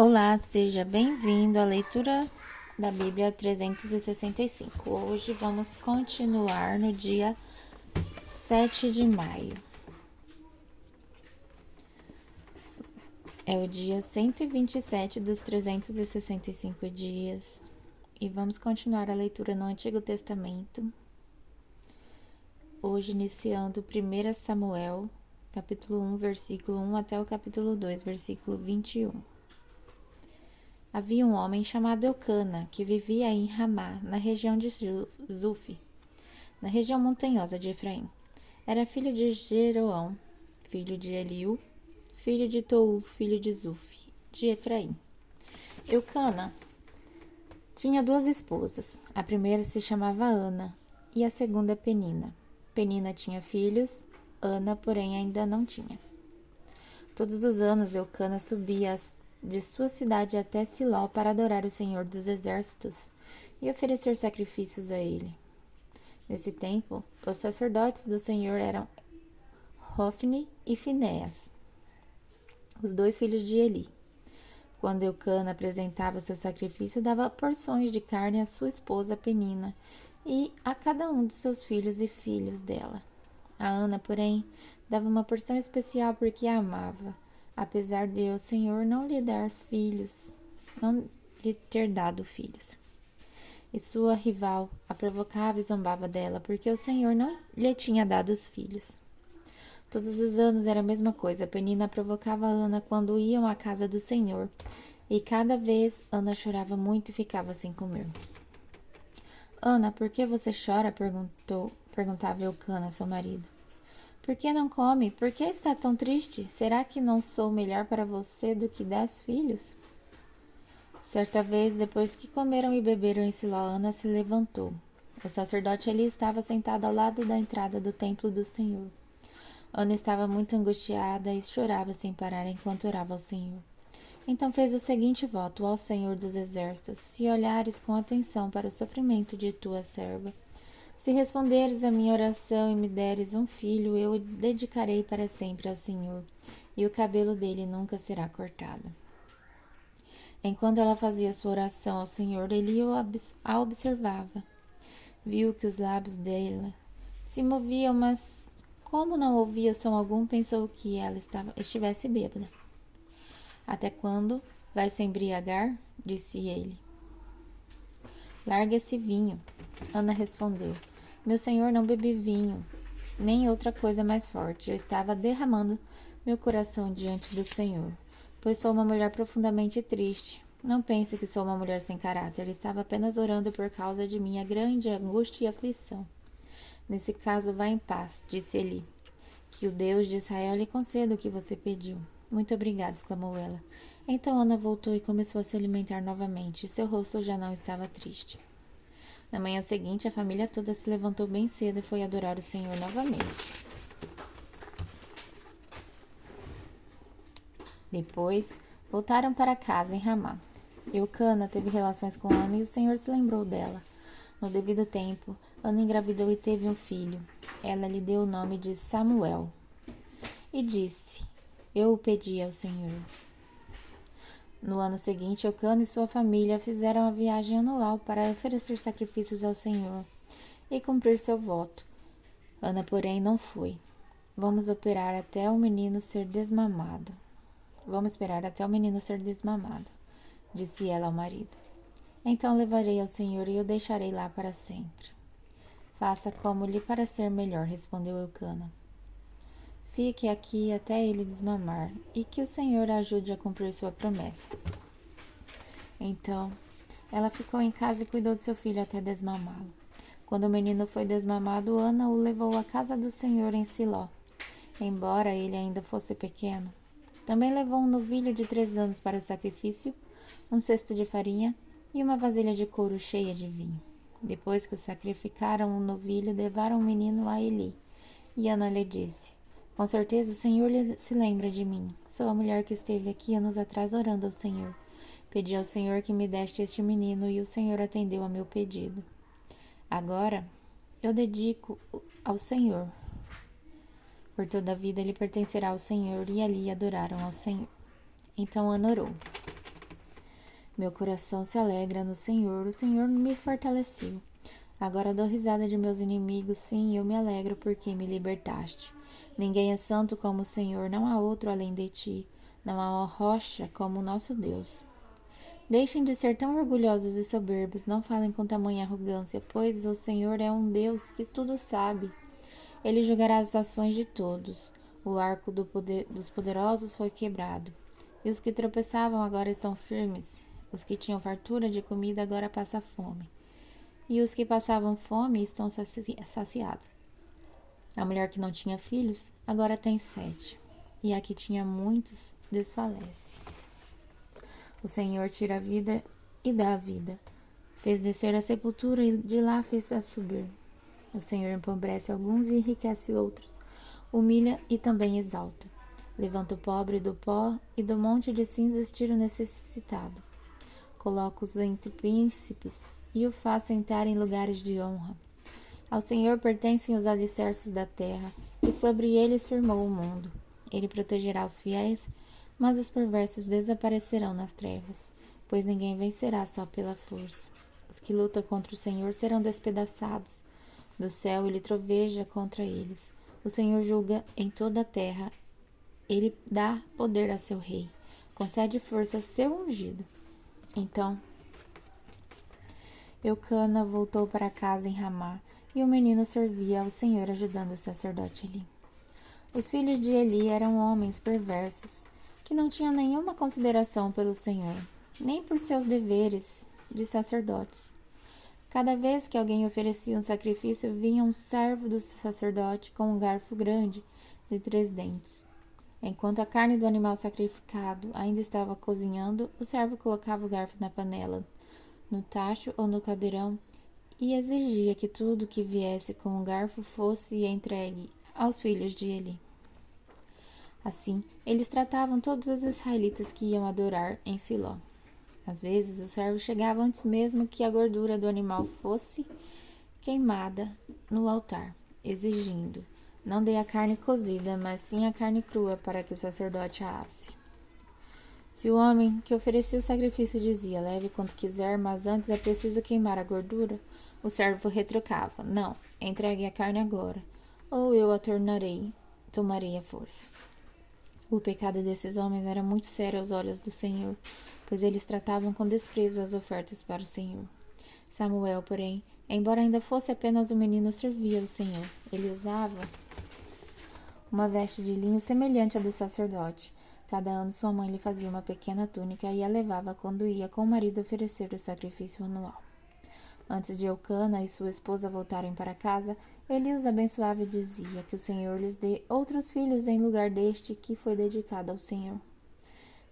Olá, seja bem-vindo à leitura da Bíblia 365. Hoje vamos continuar no dia 7 de maio. É o dia 127 dos 365 dias e vamos continuar a leitura no Antigo Testamento. Hoje iniciando 1 Samuel, capítulo 1, versículo 1 até o capítulo 2, versículo 21. Havia um homem chamado Eucana, que vivia em Ramá, na região de Zuf, na região montanhosa de Efraim. Era filho de Jeroão, filho de Eliú, filho de Tou, filho de Zuf, de Efraim. Eucana tinha duas esposas. A primeira se chamava Ana e a segunda Penina. Penina tinha filhos, Ana, porém, ainda não tinha. Todos os anos, Eucana subia de sua cidade até Siló para adorar o Senhor dos Exércitos e oferecer sacrifícios a ele. Nesse tempo, os sacerdotes do Senhor eram Hofni e Finéas, os dois filhos de Eli. Quando Eucana apresentava seu sacrifício, dava porções de carne à sua esposa Penina e a cada um de seus filhos e filhos dela. A Ana, porém, dava uma porção especial porque a amava, apesar de o Senhor não lhe ter dado filhos. E sua rival a provocava e zombava dela, porque o Senhor não lhe tinha dado os filhos. Todos os anos era a mesma coisa. Penina provocava Ana quando iam à casa do Senhor, e cada vez Ana chorava muito e ficava sem comer. Ana, por que você chora? Perguntava Eucana, seu marido. Por que não come? Por que está tão triste? Será que não sou melhor para você do que 10 filhos? Certa vez, depois que comeram e beberam em Siló, Ana se levantou. O sacerdote ali estava sentado ao lado da entrada do templo do Senhor. Ana estava muito angustiada e chorava sem parar enquanto orava ao Senhor. Então fez o seguinte voto ao Senhor dos Exércitos: se olhares com atenção para o sofrimento de tua serva, se responderes à minha oração e me deres um filho, eu o dedicarei para sempre ao Senhor, e o cabelo dele nunca será cortado. Enquanto ela fazia sua oração ao Senhor, ele a observava. Viu que os lábios dela se moviam, mas como não ouvia som algum, pensou que ela estivesse bêbada. Até quando vai se embriagar? Disse ele. Larga esse vinho. Ana respondeu. Meu senhor não bebe vinho, nem outra coisa mais forte. Eu estava derramando meu coração diante do Senhor, pois sou uma mulher profundamente triste. Não pense que sou uma mulher sem caráter. Estava apenas orando por causa de minha grande angústia e aflição. Nesse caso, vá em paz, disse Eli. Que o Deus de Israel lhe conceda o que você pediu. Muito obrigada, exclamou ela. Então Ana voltou e começou a se alimentar novamente. Seu rosto já não estava triste. Na manhã seguinte, a família toda se levantou bem cedo e foi adorar o Senhor novamente. Depois, voltaram para casa em Ramá. Eucana teve relações com Ana e o Senhor se lembrou dela. No devido tempo, Ana engravidou e teve um filho. Ela lhe deu o nome de Samuel. E disse: Eu o pedi ao Senhor. No ano seguinte, Eucana e sua família fizeram a viagem anual para oferecer sacrifícios ao Senhor e cumprir seu voto. Ana, porém, não foi. Vamos esperar até o menino ser desmamado, disse ela ao marido. Então levarei ao Senhor e o deixarei lá para sempre. Faça como lhe parecer melhor, respondeu Eucana. Fique aqui até ele desmamar, e que o Senhor a ajude a cumprir sua promessa. Então, ela ficou em casa e cuidou de seu filho até desmamá-lo. Quando o menino foi desmamado, Ana o levou à casa do Senhor em Siló, embora ele ainda fosse pequeno. Também levou um novilho de 3 anos para o sacrifício, um cesto de farinha e uma vasilha de couro cheia de vinho. Depois que sacrificaram o novilho, levaram o menino a Eli. E Ana lhe disse: Com certeza o Senhor se lembra de mim. Sou a mulher que esteve aqui anos atrás orando ao Senhor. Pedi ao Senhor que me deste este menino e o Senhor atendeu ao meu pedido. Agora eu dedico ao Senhor. Por toda a vida ele pertencerá ao Senhor, e ali adoraram ao Senhor. Então Ana orou. Meu coração se alegra no Senhor, o Senhor me fortaleceu. Agora dou risada de meus inimigos, sim, eu me alegro porque me libertaste. Ninguém é santo como o Senhor, não há outro além de ti, não há rocha como o nosso Deus. Deixem de ser tão orgulhosos e soberbos, não falem com tamanha arrogância, pois o Senhor é um Deus que tudo sabe. Ele julgará as ações de todos. O arco dos poderosos foi quebrado, e os que tropeçavam agora estão firmes. Os que tinham fartura de comida agora passam fome, e os que passavam fome estão saciados. A mulher que não tinha filhos agora tem 7, e a que tinha muitos desfalece. O Senhor tira a vida e dá a vida. Fez descer a sepultura e de lá fez-a subir. O Senhor empobrece alguns e enriquece outros. Humilha e também exalta. Levanta o pobre do pó e do monte de cinzas tira o necessitado. Coloca-os entre príncipes e o faz sentar em lugares de honra. Ao Senhor pertencem os alicerces da terra, e sobre eles firmou o mundo. Ele protegerá os fiéis, mas os perversos desaparecerão nas trevas, pois ninguém vencerá só pela força. Os que lutam contra o Senhor serão despedaçados. Do céu ele troveja contra eles. O Senhor julga em toda a terra. Ele dá poder a seu rei, concede força a seu ungido. Então, Eucana voltou para casa em Ramá, e o menino servia ao Senhor ajudando o sacerdote Eli. Os filhos de Eli eram homens perversos, que não tinham nenhuma consideração pelo Senhor, nem por seus deveres de sacerdotes. Cada vez que alguém oferecia um sacrifício, vinha um servo do sacerdote com um garfo grande de 3 dentes. Enquanto a carne do animal sacrificado ainda estava cozinhando, o servo colocava o garfo na panela, no tacho ou no caldeirão, e exigia que tudo que viesse com o garfo fosse entregue aos filhos de Eli. Assim, eles tratavam todos os israelitas que iam adorar em Siló. Às vezes, o servo chegava antes mesmo que a gordura do animal fosse queimada no altar, exigindo: não dê a carne cozida, mas sim a carne crua para que o sacerdote a asse. Se o homem que oferecia o sacrifício dizia: leve quanto quiser, mas antes é preciso queimar a gordura, o servo retrucava: não, entregue a carne agora, ou eu a tomarei a força. O pecado desses homens era muito sério aos olhos do Senhor, pois eles tratavam com desprezo as ofertas para o Senhor. Samuel, porém, embora ainda fosse apenas um menino, servia ao Senhor. Ele usava uma veste de linho semelhante à do sacerdote. Cada ano sua mãe lhe fazia uma pequena túnica e a levava quando ia com o marido oferecer o sacrifício anual. Antes de Eucana e sua esposa voltarem para casa, ele os abençoava e dizia que o Senhor lhes dê outros filhos em lugar deste que foi dedicado ao Senhor.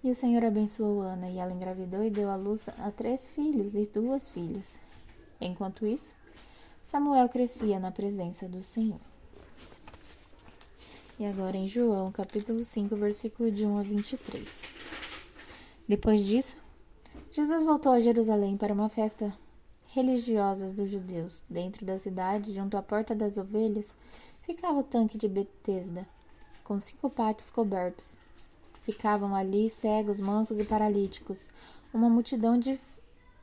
E o Senhor abençoou Ana, e ela engravidou e deu à luz a 3 filhos e 2 filhas. Enquanto isso, Samuel crescia na presença do Senhor. E agora em João, capítulo 5, versículo de 1 a 23. Depois disso, Jesus voltou a Jerusalém para uma festa religiosa dos judeus. Dentro da cidade, junto à porta das ovelhas, ficava o tanque de Betesda, com 5 pátios cobertos. Ficavam ali cegos, mancos e paralíticos, uma multidão de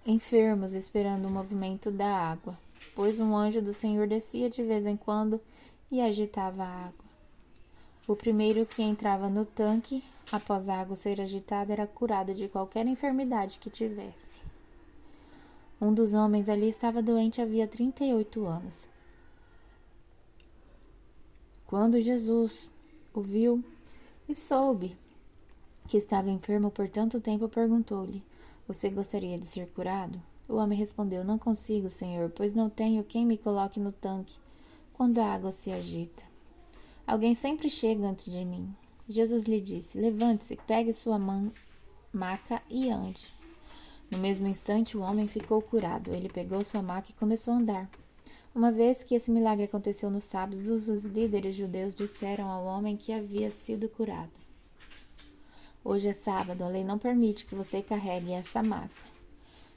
enfermos esperando o movimento da água, pois um anjo do Senhor descia de vez em quando e agitava a água. O primeiro que entrava no tanque, após a água ser agitada, era curado de qualquer enfermidade que tivesse. Um dos homens ali estava doente havia 38 anos. Quando Jesus o viu e soube que estava enfermo por tanto tempo, perguntou-lhe: você gostaria de ser curado? O homem respondeu: não consigo, Senhor, pois não tenho quem me coloque no tanque quando a água se agita. Alguém sempre chega antes de mim. Jesus lhe disse: levante-se, pegue sua maca e ande. No mesmo instante, o homem ficou curado. Ele pegou sua maca e começou a andar. Uma vez que esse milagre aconteceu no sábado, os líderes judeus disseram ao homem que havia sido curado: hoje é sábado, a lei não permite que você carregue essa maca.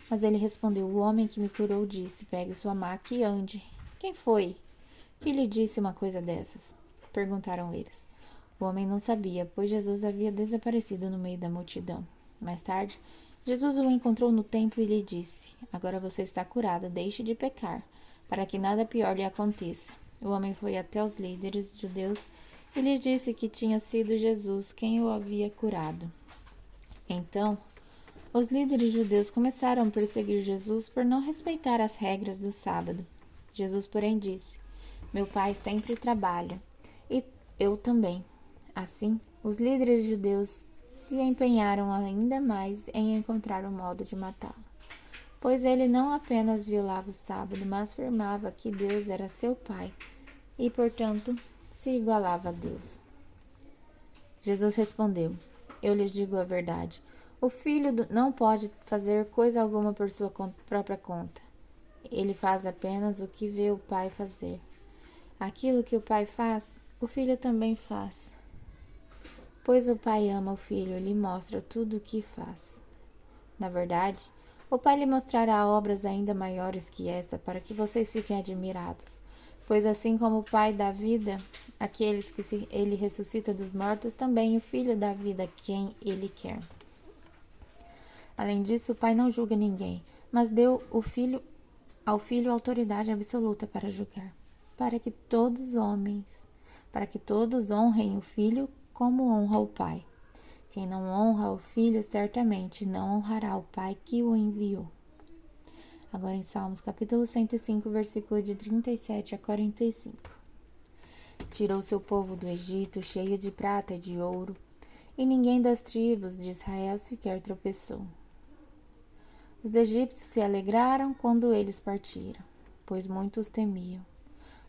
Mas ele respondeu: o homem que me curou disse: pegue sua maca e ande. Quem foi que lhe disse uma coisa dessas? Perguntaram eles. O homem não sabia, pois Jesus havia desaparecido no meio da multidão. Mais tarde, Jesus o encontrou no templo e lhe disse: Agora você está curada, deixe de pecar, para que nada pior lhe aconteça. O homem foi até os líderes judeus e lhe disse que tinha sido Jesus quem o havia curado. Então, os líderes judeus começaram a perseguir Jesus por não respeitar as regras do sábado. Jesus, porém, disse: Meu Pai sempre trabalha, e eu também. Assim, os líderes judeus se empenharam ainda mais em encontrar um modo de matá-lo, pois ele não apenas violava o sábado, mas afirmava que Deus era seu Pai e, portanto, se igualava a Deus. Jesus respondeu: Eu lhes digo a verdade. O filho não pode fazer coisa alguma por sua própria conta. Ele faz apenas o que vê o Pai fazer. Aquilo que o Pai faz, o filho também faz. Pois o Pai ama o filho e lhe mostra tudo o que faz. Na verdade, o Pai lhe mostrará obras ainda maiores que esta, para que vocês fiquem admirados. Pois assim como o Pai dá vida àqueles que ele ressuscita dos mortos, também o Filho dá vida a quem ele quer. Além disso, o Pai não julga ninguém, mas deu ao Filho autoridade absoluta para julgar, para que todos honrem o Filho como honra o Pai. Quem não honra o Filho, certamente não honrará o Pai que o enviou. Agora em Salmos, capítulo 105, versículo de 37 a 45. Tirou seu povo do Egito, cheio de prata e de ouro, e ninguém das tribos de Israel sequer tropeçou. Os egípcios se alegraram quando eles partiram, pois muitos temiam.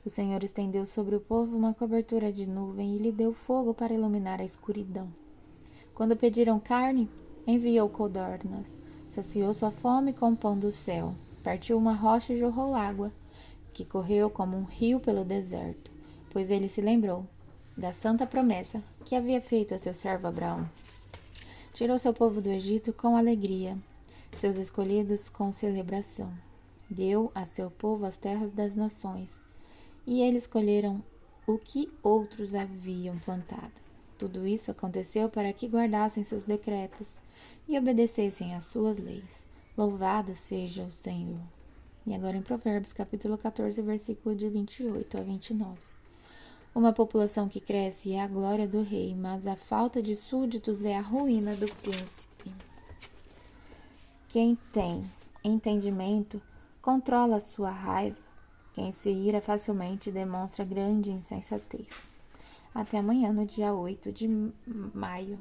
O Senhor estendeu sobre o povo uma cobertura de nuvem e lhe deu fogo para iluminar a escuridão. Quando pediram carne, enviou codornas, saciou sua fome com o pão do céu, partiu uma rocha e jorrou água, que correu como um rio pelo deserto, pois ele se lembrou da santa promessa que havia feito a seu servo Abraão. Tirou seu povo do Egito com alegria, seus escolhidos com celebração. Deu a seu povo as terras das nações, e eles colheram o que outros haviam plantado. Tudo isso aconteceu para que guardassem seus decretos e obedecessem às suas leis. Louvado seja o Senhor. E agora em Provérbios, capítulo 14, versículo de 28 a 29. Uma população que cresce é a glória do rei, mas a falta de súditos é a ruína do príncipe. Quem tem entendimento controla a sua raiva. Quem se ira facilmente demonstra grande insensatez. Até amanhã, no dia 8 de maio.